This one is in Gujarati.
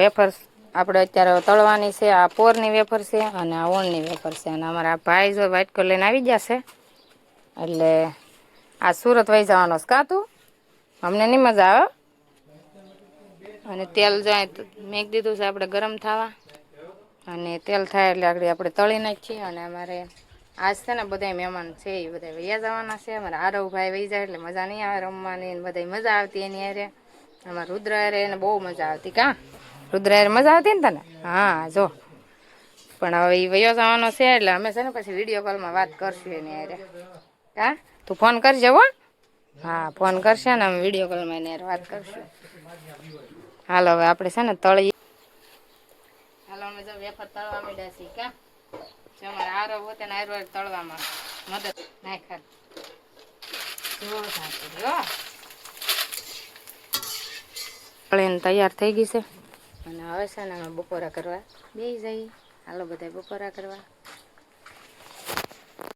વેફર આપણે અત્યારે તળવાની છે. આ પોરની વેફર છે અને આ ઓળની વેફર છે. અને અમારા ભાઈ જો વાટકો લઈને આવી જશે એટલે આ સુરત વહી જવાનો છે. કાં તું અમને નહીં મજા આવે. અને તેલ જાય મેક દીધું છે આપણે ગરમ થવા. અને તેલ થાય એટલે આગળ આપણે તળી નાખીએ. અને અમારે આજ છે ને બધા મહેમાન છે એ બધા વૈયા જવાના છે. અમારે આરવ ભાઈ વહી જાય એટલે મજા નહીં આવે રમવાની. બધા મજા આવતી એની હારે. આમાં રુદ્ર હારે એને બહુ મજા આવતી. કાં રુદ્ર હારે મજા આવતી ને તને? હા જો પણ હવે એ વયો જવાનો છે એટલે અમે છે ને પછી વિડીયો કોલમાં વાત કરશું એની હારે. હા તું ફોન કરજે હો. હા ફોન કરશે ને અમે વિડીયો કોલમાં એની હારે વાત કરશું. હાલ હવે આપણે છે ને તળી હાલો અમે જો વેફર તળવા માંડ્યા છીએ. કાં અમારે આરવ હોતે ને આરવ તળવામાં મદદ નાખ તળીને તૈયાર થઈ ગઈ છે. અને હવે છે ને અમે બપોરા કરવા બેસી જઈએ. હાલો બધા બપોરા કરવા.